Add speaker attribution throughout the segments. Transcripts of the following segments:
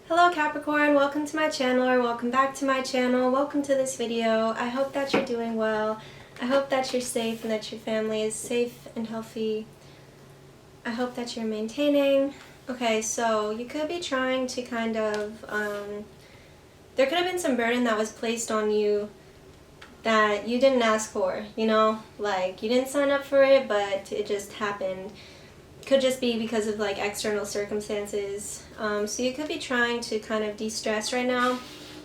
Speaker 1: Hello Capricorn, welcome to my channel, or welcome back to my channel. Welcome to this video. I hope that you're doing well. I hope that you're safe and that your family is safe and healthy. I hope that you're maintaining. Okay, so you could be trying to kind of, there could have been some burden that was placed on you that you didn't ask for, you know? Like, you didn't sign up for it, but it just happened. Could just be because of like external circumstances. So you could be trying to kind of de-stress right now.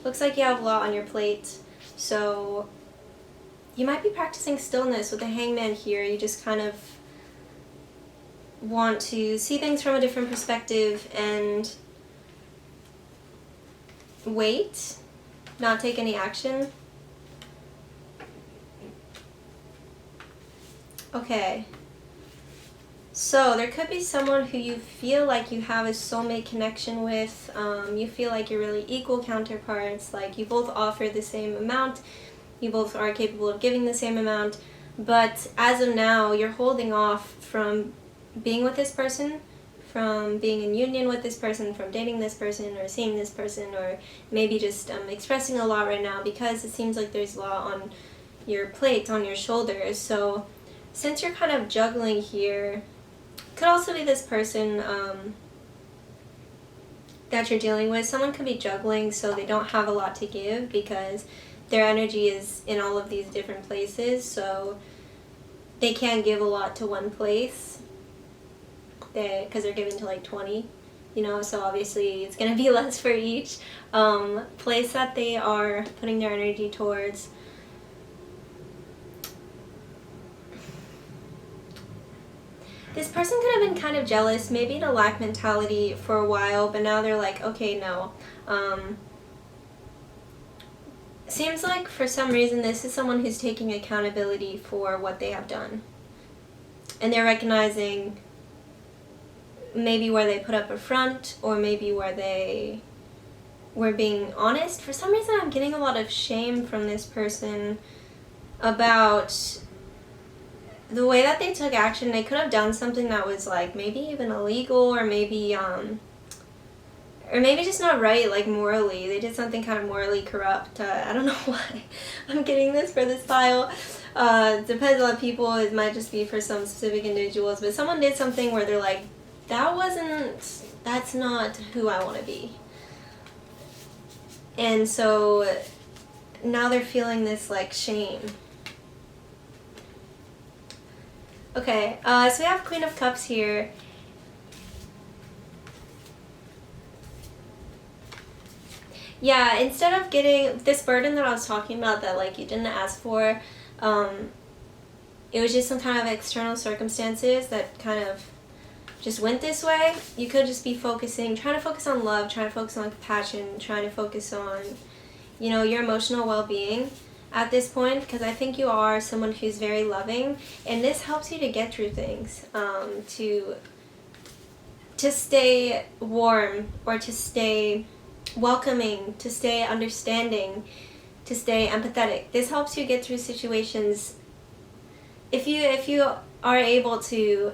Speaker 1: Looks like you have a lot on your plate. So you might be practicing stillness with the Hangman here. You just kind of want to see things from a different perspective and wait, not take any action. Okay. So there could be someone who you feel like you have a soulmate connection with. You feel like you're really equal counterparts, like you both offer the same amount, you both are capable of giving the same amount, but as of now you're holding off from being with this person, from being in union with this person, from dating this person or seeing this person, or maybe just expressing a lot right now because it seems like there's a lot on your plate, on your shoulders. So since you're kind of juggling here, could also be this person that you're dealing with. Someone could be juggling so they don't have a lot to give because their energy is in all of these different places, so they can't give a lot to one place because they're given to like 20, you know, so obviously it's going to be less for each place that they are putting their energy towards. This person could have been kind of jealous, maybe in a lack mentality for a while, but now they're like, okay, no. Seems like for some reason this is someone who's taking accountability for what they have done. And they're recognizing maybe where they put up a front, or maybe where they were being honest. For some reason I'm getting a lot of shame from this person about the way that they took action. They could have done something that was like maybe even illegal, or maybe just not right, like morally. They did something kind of morally corrupt. I don't know why I'm getting this for this file. Depends on people. It might just be for some specific individuals, but someone did something where they're like, that's not who I want to be. And so now they're feeling this like shame. Okay, so we have Queen of Cups here. Yeah, instead of getting this burden that I was talking about that like you didn't ask for, it was just some kind of external circumstances that kind of just went this way. You could just be trying to focus on love, trying to focus on compassion, trying to focus on, you know, your emotional well-being at this point, because I think you are someone who's very loving, and this helps you to get through things, to stay warm, or to stay welcoming, to stay understanding, to stay empathetic. This helps you get through situations. If you are able to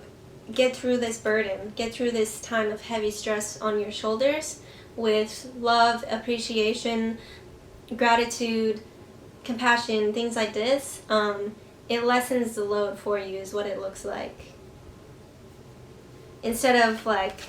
Speaker 1: get through this burden, get through this time of heavy stress on your shoulders with love, appreciation, gratitude, compassion, things like this, it lessens the load for you, is what it looks like. Instead of like,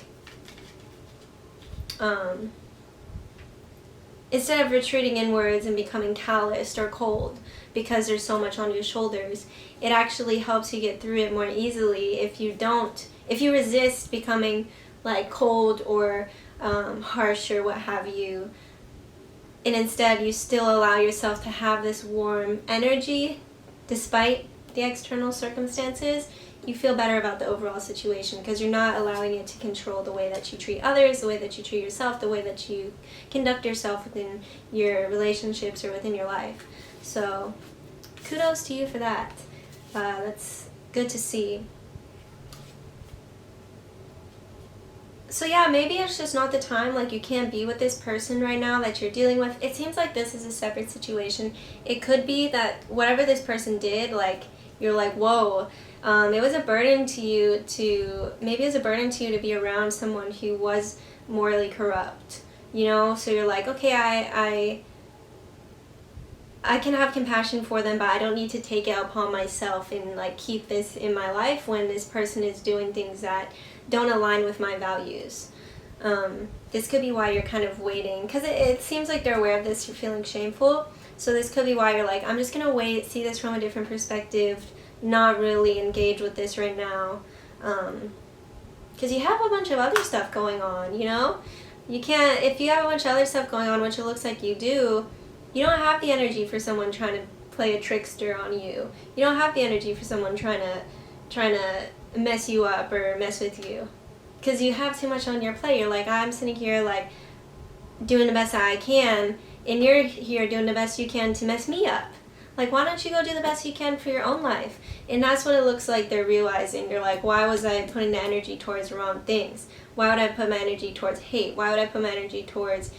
Speaker 1: instead of retreating inwards and becoming calloused or cold because there's so much on your shoulders, it actually helps you get through it more easily if you resist becoming like cold or harsh or what have you. And instead you still allow yourself to have this warm energy despite the external circumstances. You feel better about the overall situation because you're not allowing it to control the way that you treat others, the way that you treat yourself, the way that you conduct yourself within your relationships or within your life. So kudos to you for that. That's good to see. So yeah, maybe it's just not the time, like you can't be with this person right now that you're dealing with. It seems like this is a separate situation. It could be that whatever this person did, like, you're like, whoa, it was a burden to you to, maybe it was a burden to you to be around someone who was morally corrupt, you know? So you're like, okay, I can have compassion for them, but I don't need to take it upon myself and like keep this in my life when this person is doing things that don't align with my values. This could be why you're kind of waiting, because it seems like they're aware of this, you're feeling shameful. So this could be why you're like, I'm just going to wait, see this from a different perspective, not really engage with this right now. Because you have a bunch of other stuff going on, you know? You can't, if you have a bunch of other stuff going on, which it looks like you do, you don't have the energy for someone trying to play a trickster on you. You don't have the energy for someone trying to mess you up or mess with you. Because you have too much on your plate. You're like, I'm sitting here like doing the best I can, and you're here doing the best you can to mess me up. Like, why don't you go do the best you can for your own life? And that's what it looks like they're realizing. You're like, why was I putting the energy towards the wrong things? Why would I put my energy towards hate? Why would I put my energy towards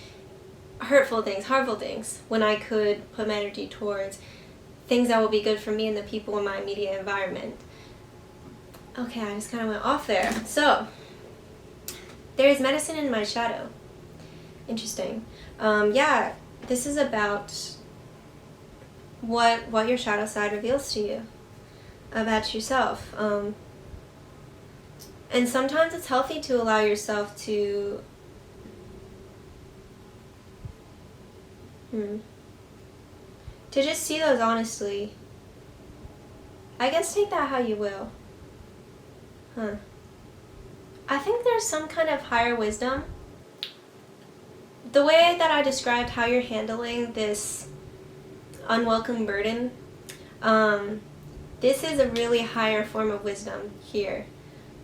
Speaker 1: hurtful things, harmful things, when I could put my energy towards things that will be good for me and the people in my immediate environment? Okay, I just kind of went off there. So, there is medicine in my shadow. Interesting. Yeah, this is about what your shadow side reveals to you about yourself. And sometimes it's healthy to allow yourself to just see those honestly. I guess take that how you will. I think there's some kind of higher wisdom. The way that I described how you're handling this unwelcome burden, this is a really higher form of wisdom here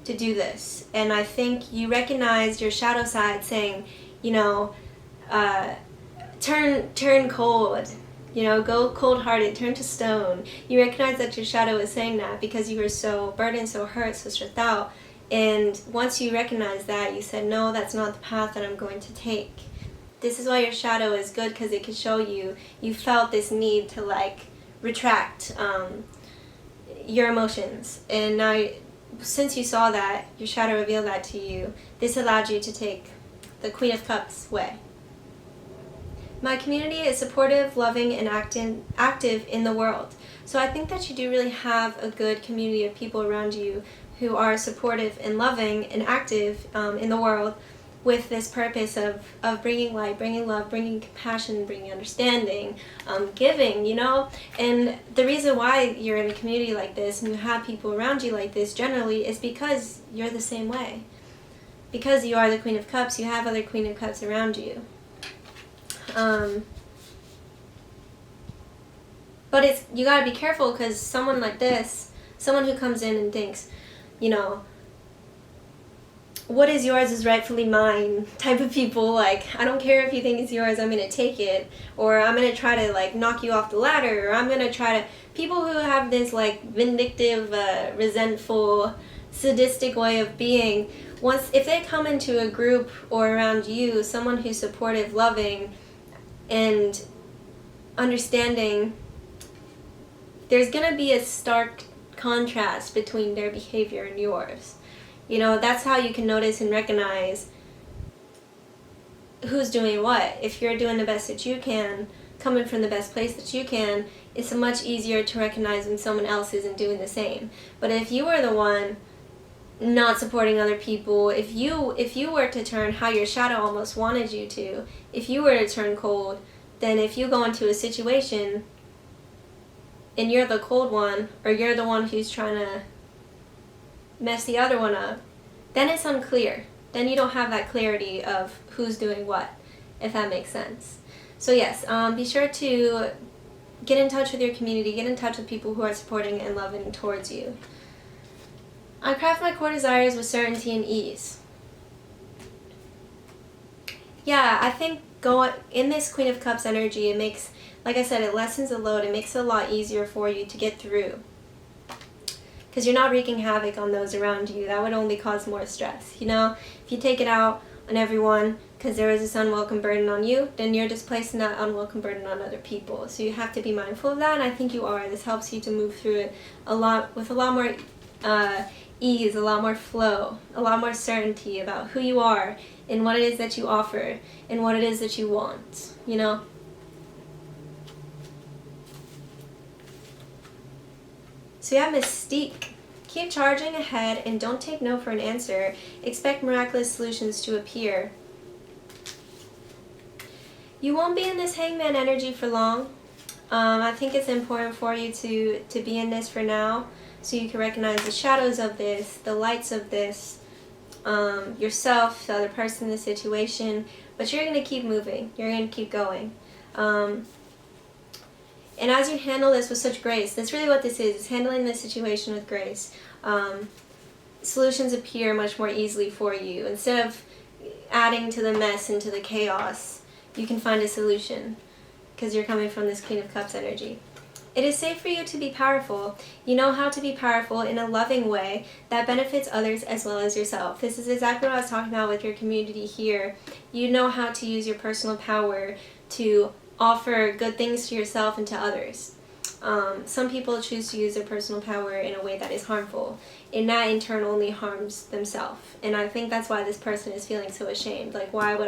Speaker 1: to do this. And I think you recognize your shadow side saying, you know, turn cold, you know, go cold-hearted, turn to stone. You recognize that your shadow is saying that because you were so burdened, so hurt, so stressed out. And once you recognize that, you said, no, that's not the path that I'm going to take. This is why your shadow is good, because it can show you felt this need to like retract your emotions. And now, since you saw that, your shadow revealed that to you, this allowed you to take the Queen of Cups way. My community is supportive, loving, and active in the world. So I think that you do really have a good community of people around you who are supportive and loving and active in the world with this purpose of bringing light, bringing love, bringing compassion, bringing understanding, giving, you know? And the reason why you're in a community like this and you have people around you like this generally is because you're the same way. Because you are the Queen of Cups, you have other Queen of Cups around you. But you gotta be careful, because someone like this, someone who comes in and thinks, you know, what is yours is rightfully mine type of people, like, I don't care if you think it's yours, I'm gonna take it, or I'm gonna try to like knock you off the ladder, or I'm gonna try to, people who have this like vindictive, resentful, sadistic way of being, if they come into a group or around you, someone who's supportive, loving, and understanding, there's gonna be a stark contrast between their behavior and yours. You know, that's how you can notice and recognize who's doing what. If you're doing the best that you can, coming from the best place that you can, it's much easier to recognize when someone else isn't doing the same. But if you are the one not supporting other people, if you were to turn how your shadow almost wanted you to, if you were to turn cold, then if you go into a situation and you're the cold one, or you're the one who's trying to mess the other one up, then it's unclear. Then you don't have that clarity of who's doing what, if that makes sense. So yes, be sure to get in touch with your community, get in touch with people who are supporting and loving towards you. I craft my core desires with certainty and ease. Yeah, I think in this Queen of Cups energy, it makes, like I said, it lessens the load. It makes it a lot easier for you to get through. Because you're not wreaking havoc on those around you. That would only cause more stress. You know, if you take it out on everyone because there is this unwelcome burden on you, then you're just placing that unwelcome burden on other people. So you have to be mindful of that, and I think you are. This helps you to move through it with a lot more ease, a lot more flow, a lot more certainty about who you are and what it is that you offer and what it is that you want, you know? So you have Mystique. Keep charging ahead and don't take no for an answer. Expect miraculous solutions to appear. You won't be in this Hangman energy for long. I think it's important for you to be in this for now, so you can recognize the shadows of this, the lights of this, yourself, the other person in the situation, but you're going to keep moving. You're going to keep going. And as you handle this with such grace, that's really what this is handling this situation with grace. Solutions appear much more easily for you. Instead of adding to the mess and to the chaos, you can find a solution because you're coming from this Queen of Cups energy. It is safe for you to be powerful. You know how to be powerful in a loving way that benefits others as well as yourself. This is exactly what I was talking about with your community here. You know how to use your personal power to offer good things to yourself and to others. Some people choose to use their personal power in a way that is harmful, and that in turn only harms themselves. And I think that's why this person is feeling so ashamed. Like, why would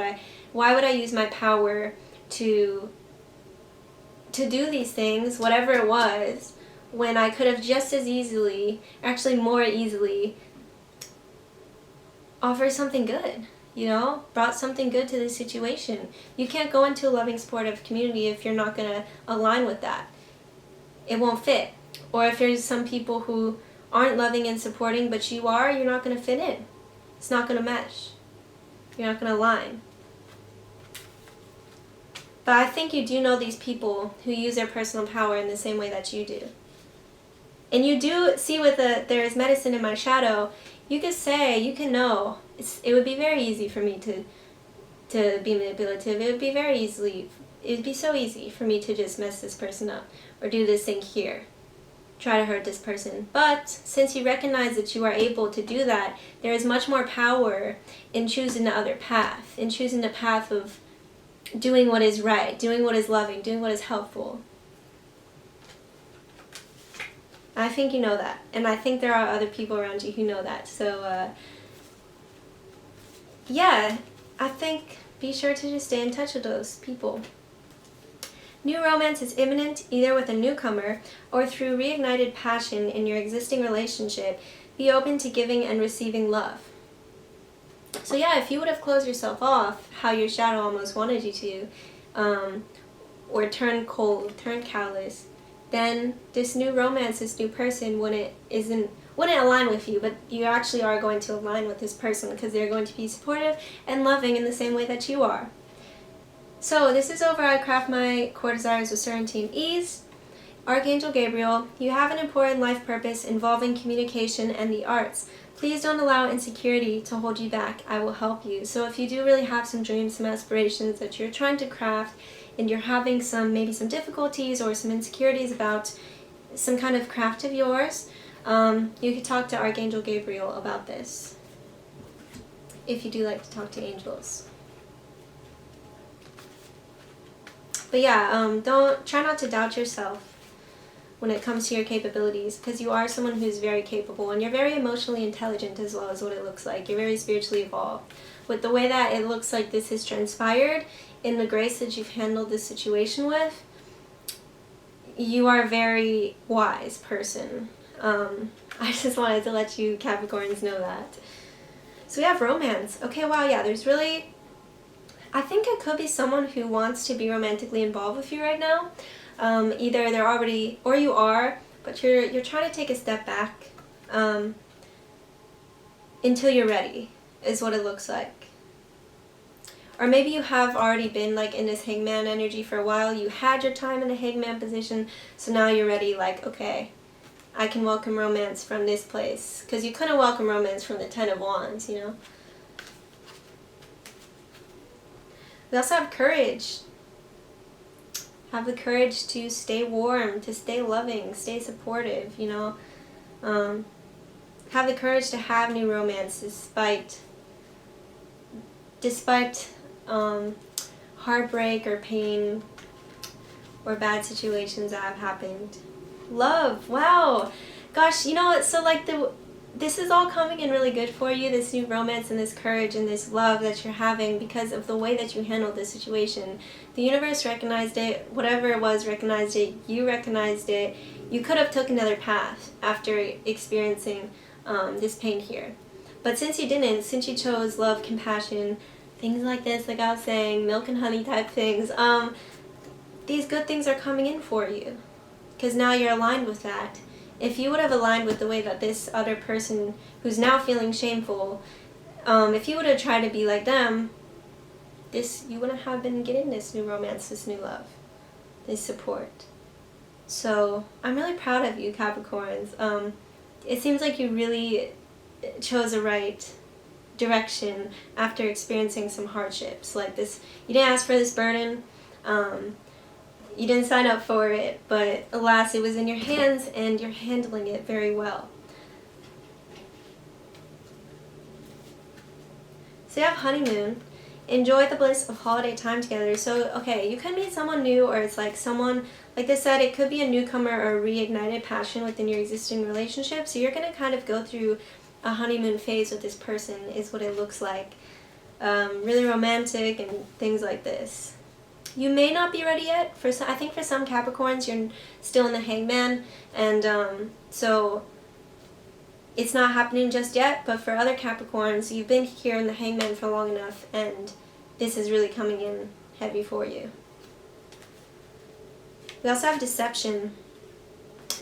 Speaker 1: I use my power to do these things, whatever it was, when I could have just as easily, actually more easily, offered something good, you know, brought something good to this situation. You can't go into a loving, supportive community if you're not going to align with that. It won't fit. Or if there's some people who aren't loving and supporting, but you are, you're not going to fit in. It's not going to mesh. You're not going to align. But I think you do know these people who use their personal power in the same way that you do. And you do see with there is medicine in my shadow, you could say, you can know, it would be very easy for me to be manipulative. It would be so easy for me to just mess this person up or do this thing here, try to hurt this person. But since you recognize that you are able to do that, there is much more power in choosing the other path, in choosing the path of doing what is right, doing what is loving, doing what is helpful. I think you know that. And I think there are other people around you who know that. So, yeah, I think be sure to just stay in touch with those people. New romance is imminent, either with a newcomer or through reignited passion in your existing relationship. Be open to giving and receiving love. So yeah, if you would have closed yourself off, how your shadow almost wanted you to, or turn cold, turn callous, then this new romance, this new person wouldn't align with you, but you actually are going to align with this person because they're going to be supportive and loving in the same way that you are. So this is over. I craft my core desires with certainty and ease. Archangel Gabriel, you have an important life purpose involving communication and the arts. Please don't allow insecurity to hold you back. I will help you. So if you do really have some dreams, some aspirations that you're trying to craft, and you're having maybe some difficulties or some insecurities about some kind of craft of yours, you could talk to Archangel Gabriel about this, if you do like to talk to angels. But yeah, try not to doubt yourself when it comes to your capabilities, because you are someone who's very capable, and you're very emotionally intelligent as well as what it looks like. You're very spiritually evolved. With the way that it looks like this has transpired, in the grace that you've handled this situation with, you are a very wise person. I just wanted to let you Capricorns know that. So we have romance. Okay, wow, yeah, there's really, I think it could be someone who wants to be romantically involved with you right now. Either they're already, or you are, but you're trying to take a step back until you're ready, is what it looks like. Or maybe you have already been like in this hangman energy for a while. You had your time in the hangman position, so now you're ready, like, okay, I can welcome romance from this place. Because you couldn't welcome romance from the Ten of Wands, you know. We also have courage. Have the courage to stay warm, to stay loving, stay supportive, you know. Have the courage to have new romance despite heartbreak or pain or bad situations that have happened. Love, wow. Gosh, you know, so like this is all coming in really good for you, this new romance and this courage and this love that you're having because of the way that you handled this situation. The universe recognized it, whatever it was recognized it, you recognized it. You could have took another path after experiencing this pain here. But since you didn't, since you chose love, compassion, things like this, like I was saying, milk and honey type things, these good things are coming in for you because now you're aligned with that. If you would have aligned with the way that this other person who's now feeling shameful, if you would have tried to be like them, you wouldn't have been getting this new romance, this new love, this support. So I'm really proud of you, Capricorns. It seems like you really chose a right direction after experiencing some hardships like this. You didn't ask for this burden. You didn't sign up for it, but alas, it was in your hands and you're handling it very well. So you have honeymoon. Enjoy the bliss of holiday time together. So, okay, you could meet someone new, or it's like someone, like they said, it could be a newcomer or a reignited passion within your existing relationship. So you're going to kind of go through a honeymoon phase with this person is what it looks like. Really romantic and things like this. You may not be ready yet. I think for some Capricorns, you're still in the hangman, and so it's not happening just yet, but for other Capricorns, you've been here in the hangman for long enough, and this is really coming in heavy for you. We also have deception.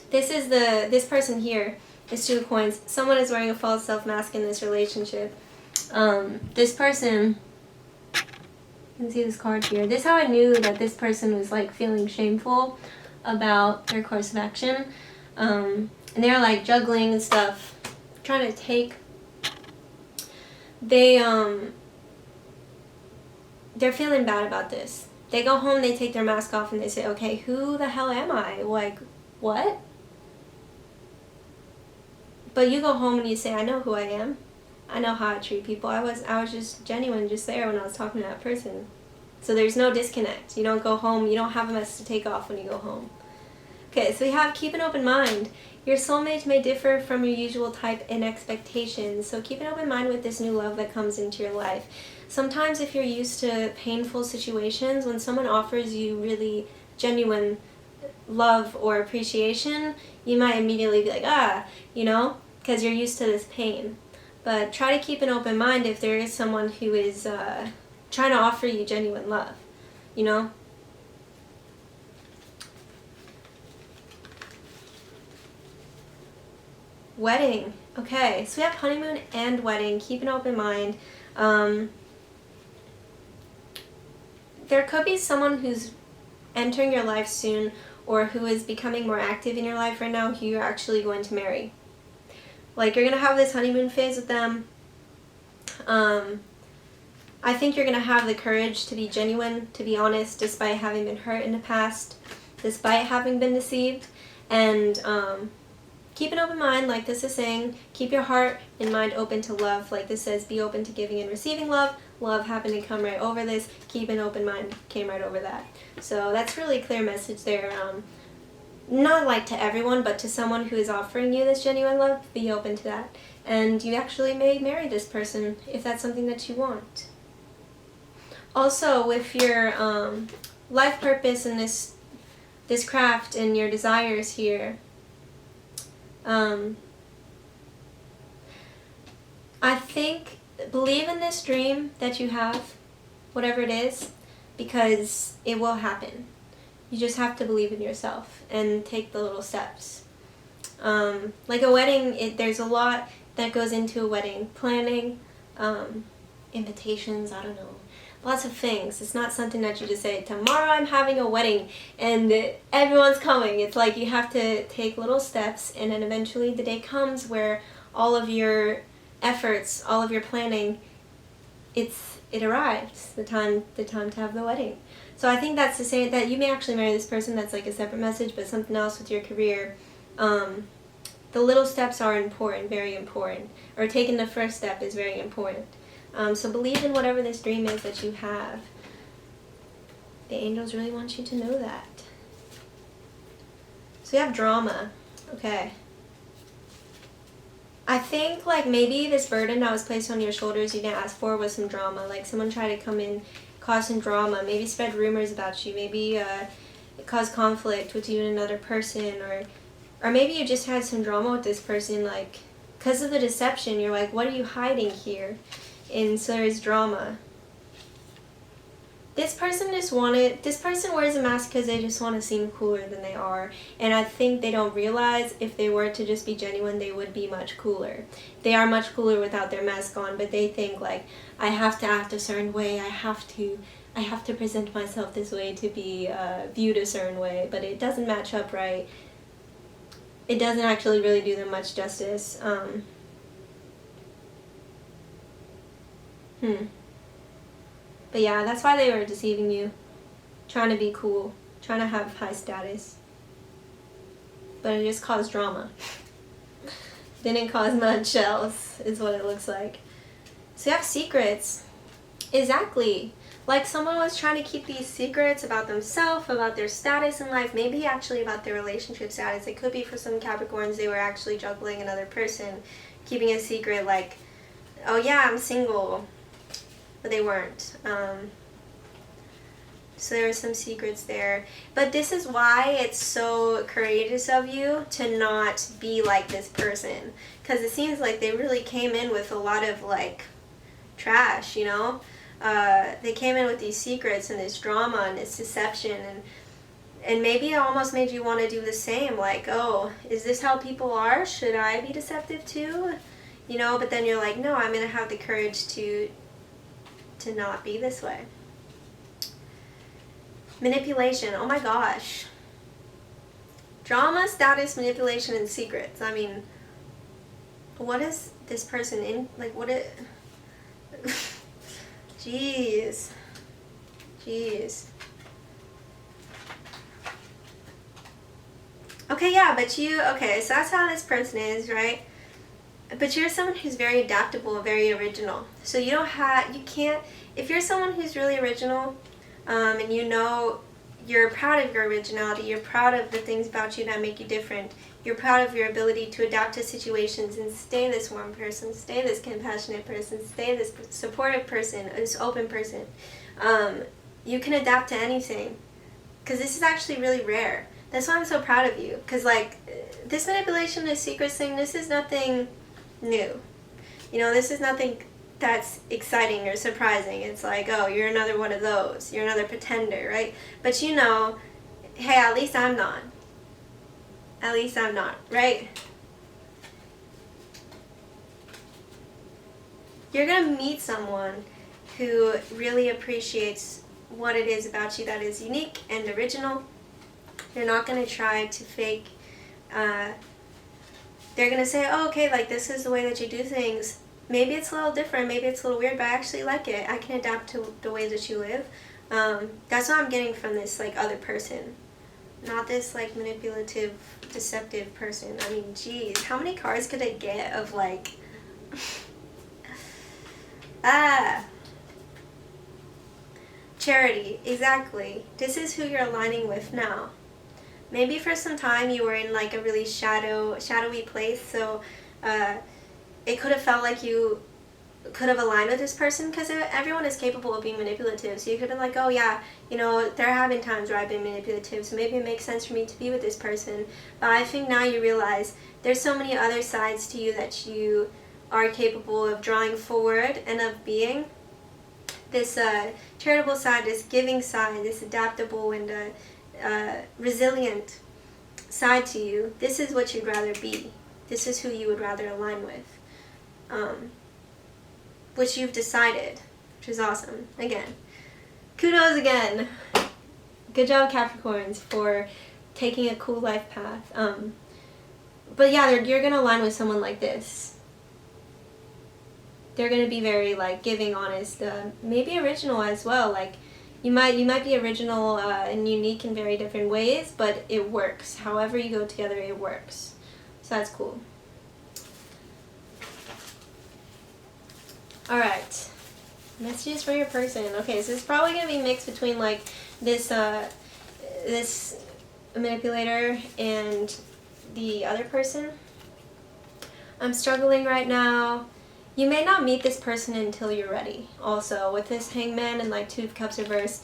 Speaker 1: This person here is Two of Coins. Someone is wearing a false self mask in this relationship. This person, you can see this card here. This is how I knew that this person was like feeling shameful about their course of action. And they're like juggling and stuff, trying to take. They're feeling bad about this. They go home, they take their mask off, and they say, okay, who the hell am I? Like, what? But you go home and you say, I know who I am. I know how I treat people. I was just genuine just there when I was talking to that person. So there's no disconnect. You don't go home, you don't have a mess to take off when you go home. Okay, so we have keep an open mind. Your soulmate may differ from your usual type in expectations, so keep an open mind with this new love that comes into your life. Sometimes if you're used to painful situations, when someone offers you really genuine love or appreciation, you might immediately be like, you know, because you're used to this pain. But try to keep an open mind if there is someone who is trying to offer you genuine love, you know? Wedding. Okay, so we have honeymoon and wedding. Keep an open mind. There could be someone who's entering your life soon or who is becoming more active in your life right now who you're actually going to marry. Like, you're going to have this honeymoon phase with them. I think you're going to have the courage to be genuine, to be honest, despite having been hurt in the past, despite having been deceived. And keep an open mind, like this is saying. Keep your heart and mind open to love. Like this says, be open to giving and receiving love. Love happened to come right over this. Keep an open mind came right over that. So that's really a clear message there. Not like to everyone, but to someone who is offering you this genuine love, be open to that. And you actually may marry this person if that's something that you want. Also, with your life purpose and this craft and your desires here, I think, believe in this dream that you have, whatever it is, because it will happen. You just have to believe in yourself and take the little steps. Like a wedding, there's a lot that goes into a wedding. Planning, invitations, I don't know. Lots of things. It's not something that you just say, tomorrow I'm having a wedding and everyone's coming. It's like you have to take little steps, and then eventually the day comes where all of your efforts, all of your planning, it arrives, the time to have the wedding. So I think that's to say that you may actually marry this person. That's like a separate message, but something else with your career. The little steps are important, very important. Or taking the first step is very important. So believe in whatever this dream is that you have. The angels really want you to know that. So you have drama. Okay. I think like maybe this burden that was placed on your shoulders you didn't ask for was some drama. Like someone tried to come in, cause some drama, maybe spread rumors about you, maybe cause conflict with you and another person, or maybe you just had some drama with this person, like because of the deception. You're like, what are you hiding here? And so there's drama. This person wears a mask because they just want to seem cooler than they are. And I think they don't realize if they were to just be genuine, they would be much cooler. They are much cooler without their mask on, but they think like, I have to act a certain way, I have to present myself this way to be viewed a certain way, but it doesn't match up right. It doesn't actually really do them much justice. But yeah, that's why they were deceiving you. Trying to be cool. Trying to have high status. But it just caused drama. Didn't cause much else, is what it looks like. So you have secrets. Exactly. Like someone was trying to keep these secrets about themselves, about their status in life, maybe actually about their relationship status. It could be for some Capricorns, they were actually juggling another person, keeping a secret like, oh yeah, I'm single. But they weren't. So there were some secrets there. But this is why it's so courageous of you to not be like this person. Because it seems like they really came in with a lot of like trash, you know? They came in with these secrets and this drama and this deception, and maybe it almost made you want to do the same. Like, oh, is this how people are? Should I be deceptive too? You know, but then you're like, no, I'm going to have the courage to not be this way. Manipulation. Oh my gosh. Drama, status, manipulation, and secrets. I mean, what is this person in? Like, what it... Jeez. Okay, yeah, but you... Okay, so that's how this person is, right? But you're someone who's very adaptable, very original. So you can't, if you're someone who's really original, and you know you're proud of your originality, you're proud of the things about you that make you different, you're proud of your ability to adapt to situations and stay this warm person, stay this compassionate person, stay this supportive person, this open person, you can adapt to anything. Because this is actually really rare. That's why I'm so proud of you. Because like, this manipulation, this secret thing, this is nothing new. You know, this is nothing that's exciting or surprising. It's like, oh, you're another one of those. You're another pretender, right? But you know, hey, at least I'm not. At least I'm not, right? You're going to meet someone who really appreciates what it is about you that is unique and original. You're not going to try to fake they're going to say, oh, okay, like this is the way that you do things. Maybe it's a little different, maybe it's a little weird, but I actually like it. I can adapt to the way that you live. That's what I'm getting from this like other person. Not this like manipulative, deceptive person. I mean, geez, how many cards could I get of like... Charity, exactly. This is who you're aligning with now. Maybe for some time you were in like a really shadowy place, so it could have felt like you could have aligned with this person, because everyone is capable of being manipulative. So you could have been like, oh yeah, you know, there have been times where I've been manipulative, so maybe it makes sense for me to be with this person. But I think now you realize there's so many other sides to you that you are capable of drawing forward and of being. This charitable side, this giving side, this adaptable and resilient side to you. This is what you'd rather be. This is who you would rather align with. Which you've decided, which is awesome. Again, kudos again. Good job, Capricorns, for taking a cool life path. But yeah, you're going to align with someone like this. They're going to be very like giving, honest, maybe original as well. Like you might be original and unique in very different ways, but it works. However you go together, it works. So that's cool. Alright, messages for your person. Okay, so it's probably going to be mixed between like this manipulator and the other person. I'm struggling right now. You may not meet this person until you're ready. Also, with this Hangman and like Two of Cups reversed,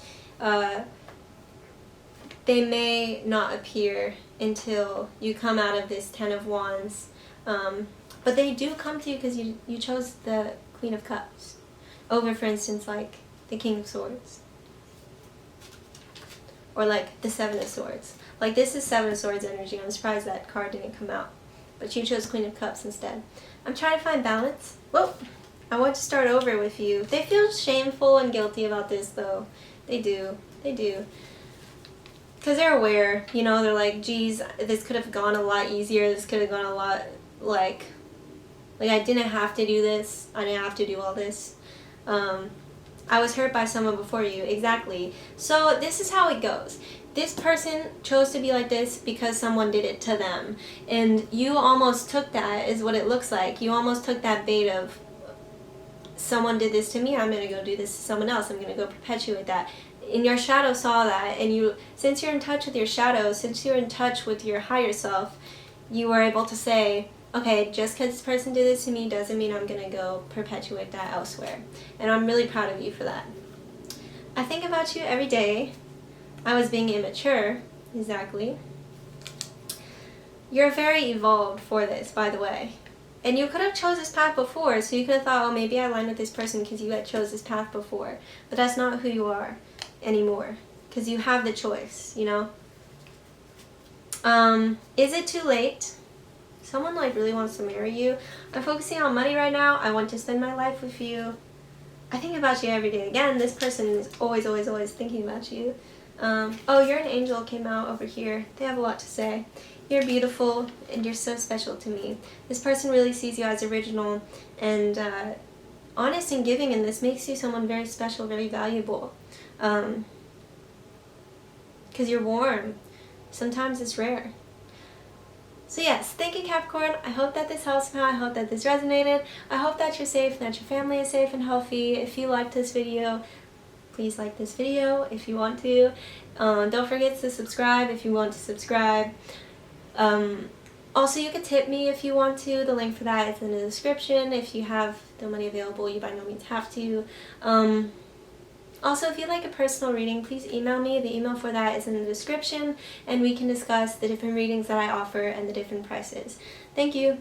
Speaker 1: they may not appear until you come out of this Ten of Wands. But they do come to you because you chose the Queen of Cups over, for instance, like the King of Swords. Or like the Seven of Swords. Like this is Seven of Swords energy. I'm surprised that card didn't come out. But you chose Queen of Cups instead. I'm trying to find balance. Whoa! I want to start over with you. They feel shameful and guilty about this though. They do. They do. Because they're aware, you know, they're like, geez, this could have gone a lot easier. This could have gone a lot, like I didn't have to do this. I didn't have to do all this. I was hurt by someone before you. Exactly. So this is how it goes. This person chose to be like this because someone did it to them. And you almost took that, is what it looks like. You almost took that bait of, someone did this to me, I'm going to go do this to someone else. I'm going to go perpetuate that. And your shadow saw that, and you, since you're in touch with your shadow, since you're in touch with your higher self, you were able to say, okay, just because this person did this to me doesn't mean I'm going to go perpetuate that elsewhere. And I'm really proud of you for that. I think about you every day. I was being immature, exactly. You're very evolved for this, by the way. And you could have chose this path before, so you could have thought, oh, maybe I aligned with this person because you had chose this path before. But that's not who you are anymore, because you have the choice, you know? Is it too late? Someone like really wants to marry you. I'm focusing on money right now. I want to spend my life with you. I think about you every day. Again, this person is always, always, always thinking about you. Oh, you're an angel came out over here. They have a lot to say. You're beautiful and you're so special to me. This person really sees you as original and honest and giving, and this makes you someone very special, very valuable. Because you're warm. Sometimes it's rare. So yes, thank you, Capricorn. I hope that this helps somehow. I hope that this resonated. I hope that you're safe and that your family is safe and healthy. If you liked this video, please like this video if you want to. Don't forget to subscribe if you want to subscribe. Also, you can tip me if you want to. The link for that is in the description. If you have the money available, you by no means have to. Also, if you'd like a personal reading, please email me. The email for that is in the description, and we can discuss the different readings that I offer and the different prices. Thank you.